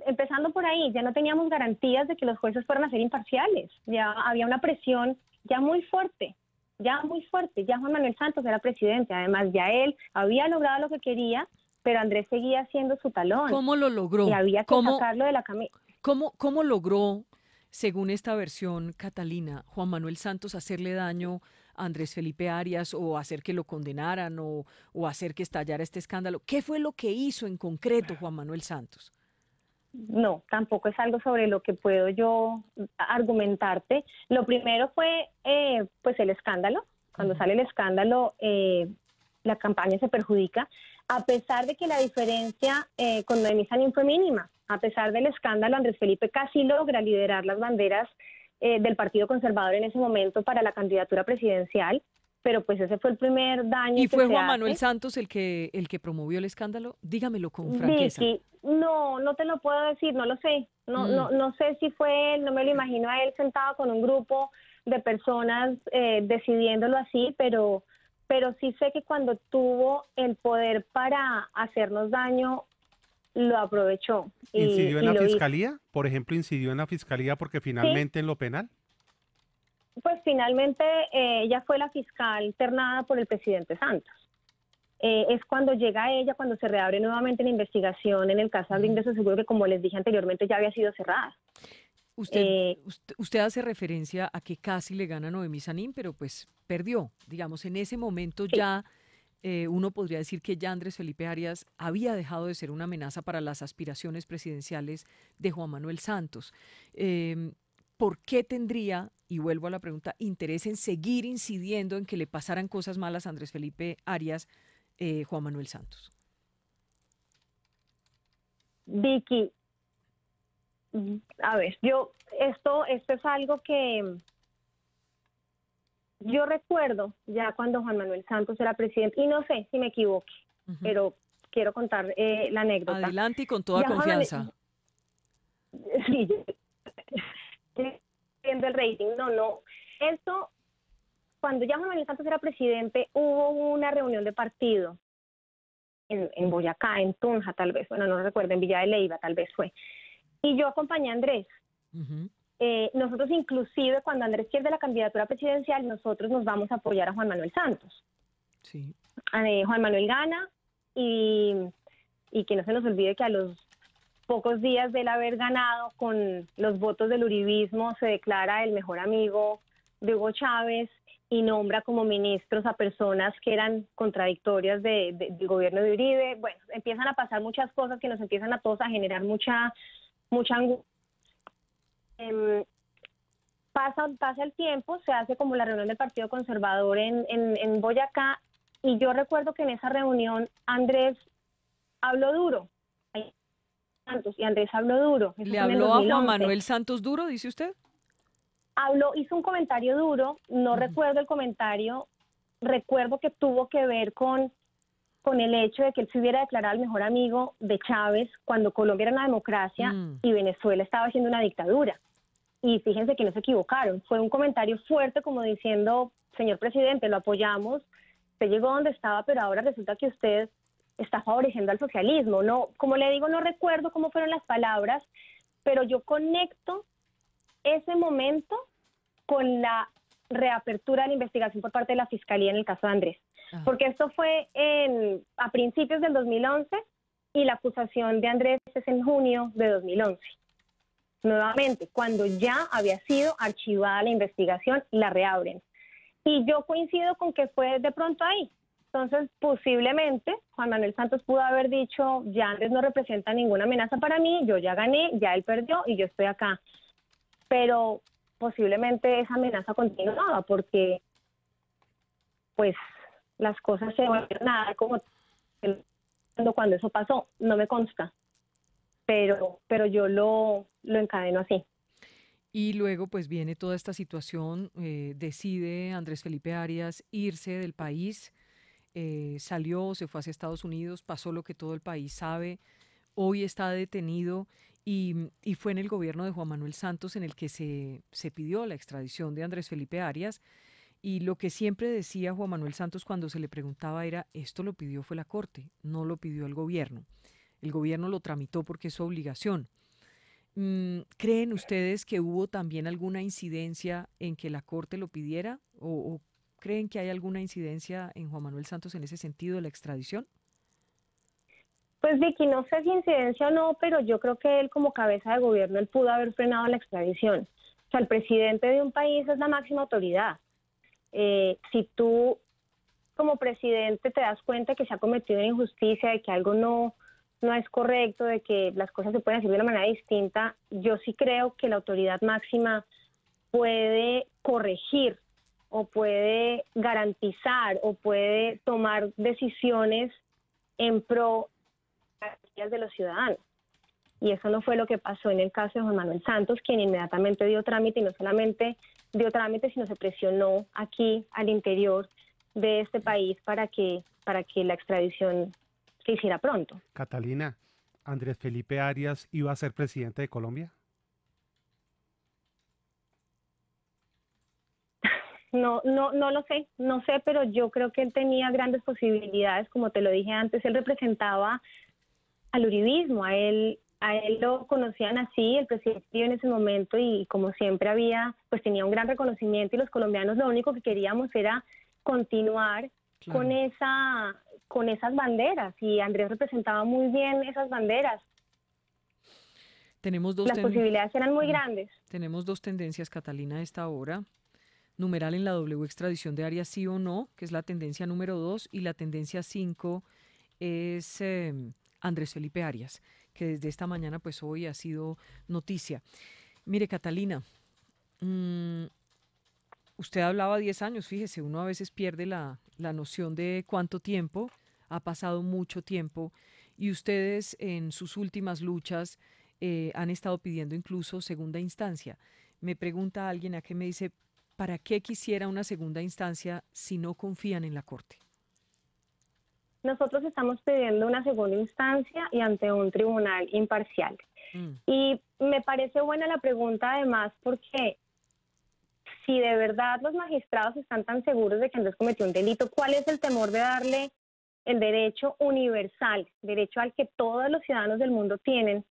Empezando por ahí, ya no teníamos garantías de que los jueces fueran a ser imparciales. Ya había una presión ya muy fuerte. Ya Juan Manuel Santos era presidente. Además, ya él había logrado lo que quería, pero Andrés seguía haciendo su talón. ¿Cómo lo logró? Y había que sacarlo de la camisa. ¿Cómo logró, según esta versión, Catalina, Juan Manuel Santos hacerle daño a Andrés Felipe Arias o hacer que lo condenaran o hacer que estallara este escándalo? ¿Qué fue lo que hizo en concreto Juan Manuel Santos? No, tampoco es algo sobre lo que puedo yo argumentarte. Lo primero fue pues el escándalo. Cuando sale el escándalo, la campaña se perjudica, a pesar de que la diferencia con Noemí Sanín fue mínima. A pesar del escándalo, Andrés Felipe casi logra liderar las banderas del Partido Conservador en ese momento para la candidatura presidencial, pero pues ese fue el primer daño. ¿Y fue Juan Manuel Santos el que promovió el escándalo? Dígamelo con franqueza. Vicky, no te lo puedo decir, no lo sé. No sé si fue él, no me lo imagino a él sentado con un grupo de personas decidiéndolo así, pero sí sé que cuando tuvo el poder para hacernos daño, lo aprovechó. ¿Incidió en la fiscalía? Por ejemplo, ¿incidió en la fiscalía porque finalmente en lo penal? Pues finalmente ella fue la fiscal ternada por el presidente Santos. Es cuando llega ella, cuando se reabre nuevamente la investigación en el caso de ingreso seguro, que como les dije anteriormente ya había sido cerrada. Usted hace referencia a que casi le gana a Noemí Sanín, pero pues perdió. Digamos, en ese momento ya uno podría decir que ya Andrés Felipe Arias había dejado de ser una amenaza para las aspiraciones presidenciales de Juan Manuel Santos. ¿Por qué tendría, y vuelvo a la pregunta, interés en seguir incidiendo en que le pasaran cosas malas a Andrés Felipe Arias, Juan Manuel Santos? Vicky, a ver, esto es algo que yo recuerdo ya cuando Juan Manuel Santos era presidente, y no sé si me equivoque, pero quiero contar la anécdota. Adelante y con toda Ya Juan confianza. sí, viendo el rating, no. Esto, cuando ya Juan Manuel Santos era presidente, hubo una reunión de partido en Boyacá, en Tunja tal vez, bueno, no recuerdo, en Villa de Leyva tal vez fue. Y yo acompañé a Andrés. Ujú. Nosotros inclusive cuando Andrés pierde la candidatura presidencial, nosotros nos vamos a apoyar a Juan Manuel Santos. Sí. Juan Manuel gana y que no se nos olvide que a los pocos días de él haber ganado con los votos del uribismo se declara el mejor amigo de Hugo Chávez y nombra como ministros a personas que eran contradictorias del gobierno de Uribe. Bueno, empiezan a pasar muchas cosas que nos empiezan a todos a generar mucha angustia. Pasa el tiempo, se hace como la reunión del Partido Conservador en Boyacá, y yo recuerdo que en esa reunión Andrés habló duro. Y Andrés habló duro. Eso ¿Le fue en el habló a Juan 2011. Manuel Santos duro, dice usted? Hizo un comentario duro, no recuerdo el comentario, recuerdo que tuvo que ver con el hecho de que él se hubiera declarado el mejor amigo de Chávez cuando Colombia era una democracia y Venezuela estaba siendo una dictadura. Y fíjense que no se equivocaron, fue un comentario fuerte como diciendo, señor presidente, lo apoyamos, usted llegó donde estaba, pero ahora resulta que usted está favoreciendo al socialismo. No, como le digo, no recuerdo cómo fueron las palabras, pero yo conecto ese momento con la reapertura de la investigación por parte de la Fiscalía en el caso de Andrés. Porque esto fue a principios del 2011 y la acusación de Andrés es en junio de 2011. Nuevamente, cuando ya había sido archivada la investigación, la reabren. Y yo coincido con que fue de pronto ahí. Entonces, posiblemente, Juan Manuel Santos pudo haber dicho, ya Andrés no representa ninguna amenaza para mí, yo ya gané, ya él perdió y yo estoy acá. Pero posiblemente esa amenaza continuaba porque, pues, las cosas se volvieron a dar como cuando eso pasó, no me consta. Pero yo lo encadeno así. Y luego pues viene toda esta situación, decide Andrés Felipe Arias irse del país, salió, se fue hacia Estados Unidos, pasó lo que todo el país sabe, hoy está detenido y fue en el gobierno de Juan Manuel Santos en el que se pidió la extradición de Andrés Felipe Arias. Y lo que siempre decía Juan Manuel Santos cuando se le preguntaba era, esto lo pidió fue la Corte, no lo pidió el gobierno. El gobierno lo tramitó porque es su obligación. ¿Creen ustedes que hubo también alguna incidencia en que la Corte lo pidiera? ¿O creen que hay alguna incidencia en Juan Manuel Santos en ese sentido de la extradición? Pues Vicky, no sé si incidencia o no, pero yo creo que él como cabeza de gobierno, él pudo haber frenado la extradición. O sea, el presidente de un país es la máxima autoridad. Si tú como presidente te das cuenta que se ha cometido una injusticia, de que algo no es correcto, de que las cosas se pueden hacer de una manera distinta, yo sí creo que la autoridad máxima puede corregir o puede garantizar o puede tomar decisiones en pro de los ciudadanos. Y eso no fue lo que pasó en el caso de Juan Manuel Santos, quien inmediatamente dio trámite, y no solamente dio trámite, sino se presionó aquí al interior de este país para que la extradición se hiciera pronto. Catalina, ¿Andrés Felipe Arias iba a ser presidente de Colombia? No lo sé, pero yo creo que él tenía grandes posibilidades, como te lo dije antes, él representaba al uribismo, a él lo conocían así, el presidente en ese momento, y como siempre tenía un gran reconocimiento, y los colombianos lo único que queríamos era continuar con esas banderas, y Andrés representaba muy bien esas banderas. Tenemos Las posibilidades eran muy grandes. Tenemos dos tendencias, Catalina, a esta hora. Numeral en la W, extradición de Arias sí o no, que es la tendencia número 2, y la tendencia 5 es Andrés Felipe Arias, que desde esta mañana, pues hoy ha sido noticia. Mire, Catalina, usted hablaba 10 años, fíjese, uno a veces pierde la noción de cuánto tiempo, ha pasado mucho tiempo, y ustedes en sus últimas luchas han estado pidiendo incluso segunda instancia. Me pregunta alguien a qué me dice, ¿para qué quisiera una segunda instancia si no confían en la Corte? nosotros estamos pidiendo una segunda instancia y ante un tribunal imparcial. Mm. Y me parece buena la pregunta además porque si de verdad los magistrados están tan seguros de que Andrés cometió un delito, ¿cuál es el temor de darle el derecho universal, derecho al que todos los ciudadanos del mundo tienen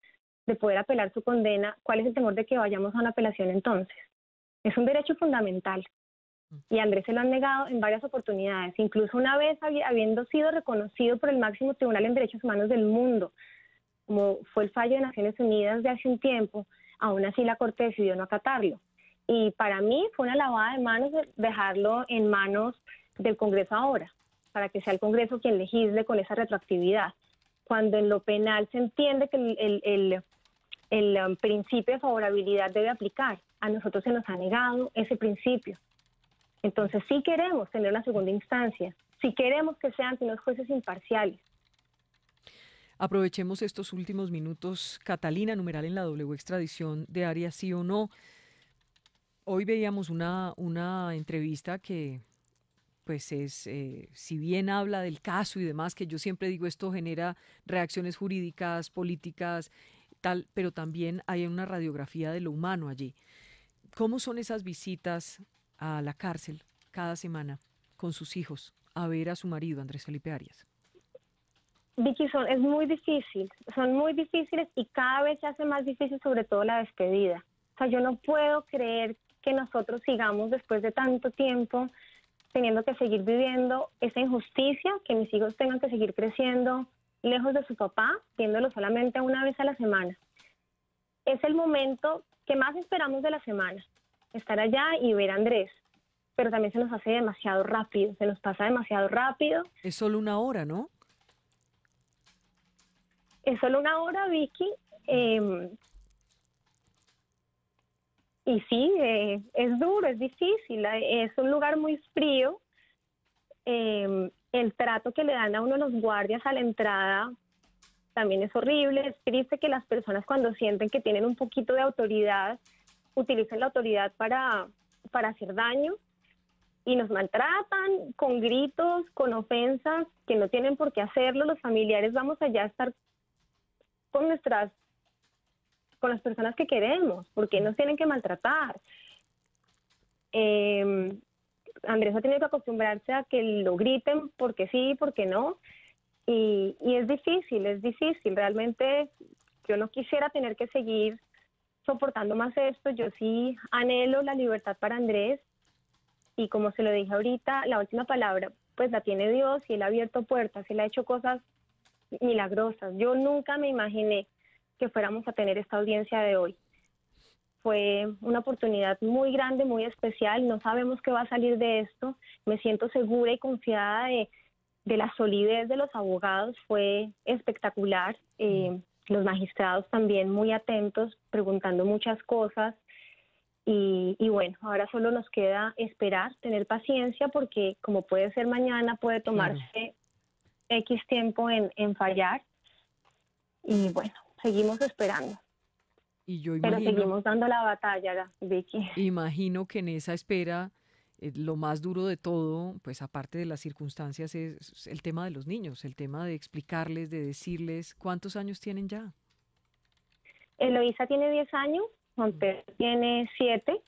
de poder apelar su condena? ¿Cuál es el temor de que vayamos a una apelación entonces? Es un derecho fundamental. Y a Andrés se lo han negado en varias oportunidades, incluso una vez habiendo sido reconocido por el máximo tribunal en derechos humanos del mundo, como fue el fallo de Naciones Unidas de hace un tiempo. Aún así la Corte decidió no acatarlo. Y para mí fue una lavada de manos dejarlo en manos del Congreso ahora, para que sea el Congreso quien legisle con esa retroactividad. Cuando en lo penal se entiende que el principio de favorabilidad debe aplicar, a nosotros se nos ha negado ese principio. Entonces sí queremos tener una segunda instancia, sí queremos que sean unos jueces imparciales. Aprovechemos estos últimos minutos. Catalina, numeral en la W extradición de Arias, sí o no. Hoy veíamos una entrevista que, pues es, si bien habla del caso y demás, que yo siempre digo esto genera reacciones jurídicas, políticas, tal, pero también hay una radiografía de lo humano allí. ¿Cómo son esas visitas a la cárcel cada semana con sus hijos a ver a su marido, Andrés Felipe Arias? Vicky, es muy difícil, son muy difíciles y cada vez se hace más difícil, sobre todo la despedida. O sea, yo no puedo creer que nosotros sigamos después de tanto tiempo teniendo que seguir viviendo esa injusticia, que mis hijos tengan que seguir creciendo lejos de su papá, viéndolo solamente una vez a la semana. Es el momento que más esperamos de la semana, estar allá y ver a Andrés, pero también se nos hace demasiado rápido, se nos pasa demasiado rápido. Es solo una hora, ¿no? Es solo una hora, Vicky. Y sí, es duro, es difícil, es un lugar muy frío. El trato que le dan a uno los guardias a la entrada también es horrible. Es triste que las personas cuando sienten que tienen un poquito de autoridad, utilicen la autoridad para hacer daño y nos maltratan con gritos, con ofensas que no tienen por qué hacerlo. Los familiares vamos allá a estar con las personas que queremos, porque nos tienen que maltratar. Andrés ha tenido que acostumbrarse a que lo griten porque sí, porque no, y es difícil, realmente yo no quisiera tener que seguir soportando más esto. Yo sí anhelo la libertad para Andrés, y como se lo dije ahorita, la última palabra pues la tiene Dios, y Él ha abierto puertas, Él ha hecho cosas milagrosas. Yo nunca me imaginé que fuéramos a tener esta audiencia de hoy. Fue una oportunidad muy grande, muy especial. No sabemos qué va a salir de esto. Me siento segura y confiada de la solidez de los abogados. Fue espectacular. Los magistrados también muy atentos, preguntando muchas cosas. Y bueno, ahora solo nos queda esperar, tener paciencia, porque como puede ser mañana, puede tomarse X tiempo en fallar. Y bueno, seguimos esperando. Y yo Pero seguimos dando la batalla, Vicky. Imagino que en esa espera, lo más duro de todo, pues aparte de las circunstancias, es el tema de los niños, el tema de explicarles, de decirles. ¿Cuántos años tienen ya? Eloísa tiene 10 años, Juan Pedro tiene 7.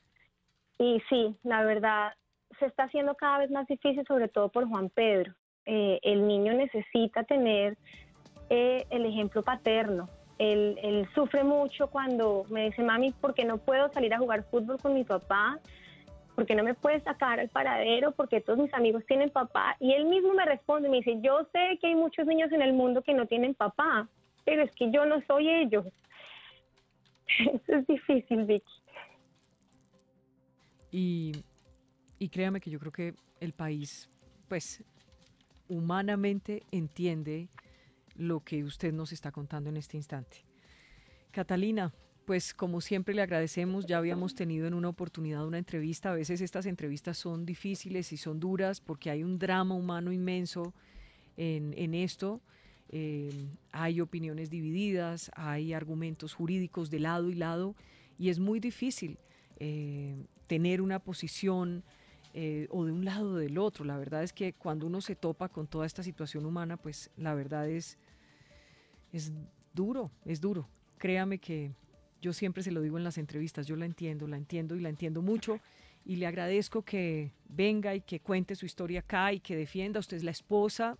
Y sí, la verdad, se está haciendo cada vez más difícil, sobre todo por Juan Pedro. El niño necesita tener el ejemplo paterno. Él sufre mucho cuando me dice: mami, ¿por qué no puedo salir a jugar fútbol con mi papá? ¿Por qué no me puedes sacar al paradero? Porque todos mis amigos tienen papá. Y él mismo me responde, me dice: yo sé que hay muchos niños en el mundo que no tienen papá, pero es que yo no soy ellos. Eso es difícil, Vicky. Y créame que yo creo que el país, pues, humanamente entiende lo que usted nos está contando en este instante. Catalina, pues como siempre le agradecemos. Ya habíamos tenido en una oportunidad una entrevista. A veces estas entrevistas son difíciles y son duras porque hay un drama humano inmenso en esto. Hay opiniones divididas, hay argumentos jurídicos de lado y lado, y es muy difícil tener una posición o de un lado o del otro. La verdad es que cuando uno se topa con toda esta situación humana, pues la verdad es duro, es duro. Créame que yo siempre se lo digo en las entrevistas, yo la entiendo y la entiendo mucho, y le agradezco que venga y que cuente su historia acá y que defienda. Usted es la esposa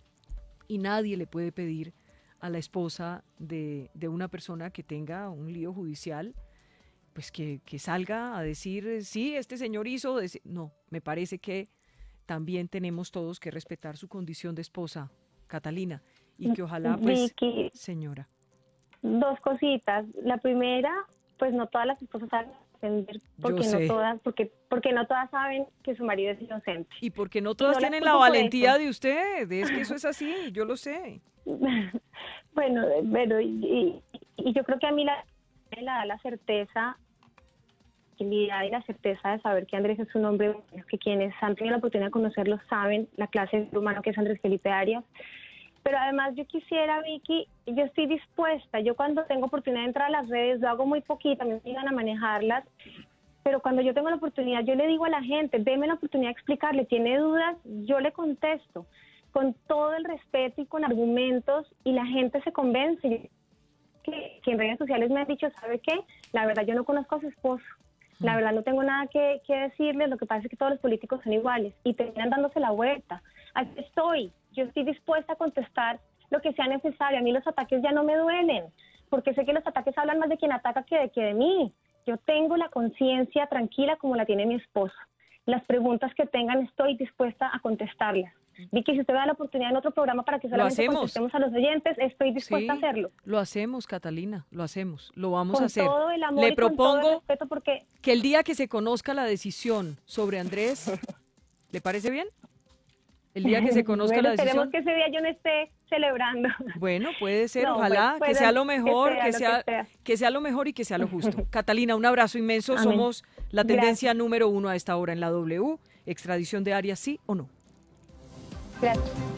y nadie le puede pedir a la esposa de una persona que tenga un lío judicial, pues que salga a decir, sí, este señor hizo... No, me parece que también tenemos todos que respetar su condición de esposa, Catalina, y que ojalá, pues, Vicky, señora. dos cositas. La primera, pues no todas las esposas saben defender, porque no todas, porque no todas saben que su marido es inocente. Y porque no todas tienen la valentía de usted, es que eso es así, yo lo sé. Bueno, y yo creo que a mí me da la certeza, y la certeza de saber que Andrés es un hombre humano, que quienes han tenido la oportunidad de conocerlo saben la clase de ser humano que es Andrés Felipe Arias. Pero además yo quisiera, Vicky, yo estoy dispuesta, yo cuando tengo oportunidad de entrar a las redes, lo hago muy poquito, me ayudan a manejarlas, pero cuando yo tengo la oportunidad, yo le digo a la gente, déme la oportunidad de explicarle, tiene dudas, yo le contesto, con todo el respeto y con argumentos, y la gente se convence. Que en redes sociales me han dicho, ¿sabe qué? La verdad yo no conozco a su esposo, la verdad no tengo nada que decirles, lo que pasa es que todos los políticos son iguales, y terminan dándose la vuelta. Aquí estoy, yo estoy dispuesta a contestar lo que sea necesario. A mí los ataques ya no me duelen, porque sé que los ataques hablan más de quien ataca que de mí. Yo tengo la conciencia tranquila como la tiene mi esposo. Las preguntas que tengan estoy dispuesta a contestarlas. Vicky, si usted me da la oportunidad en otro programa para que solamente contestemos a los oyentes, estoy dispuesta a hacerlo. Lo hacemos, Catalina, lo hacemos, lo vamos a hacer. Con todo el amor Le y propongo con todo el respeto, porque que el día que se conozca la decisión sobre Andrés, ¿le parece bien? El día que se conozca la decisión. Esperemos que ese día yo no esté celebrando. Bueno, puede ser, No, ojalá, pues, que sea lo mejor, que sea lo mejor y que sea lo justo. Catalina, un abrazo inmenso. Amén. Somos la tendencia número 1 a esta hora en la W. Extradición de Arias, ¿sí o no? Gracias.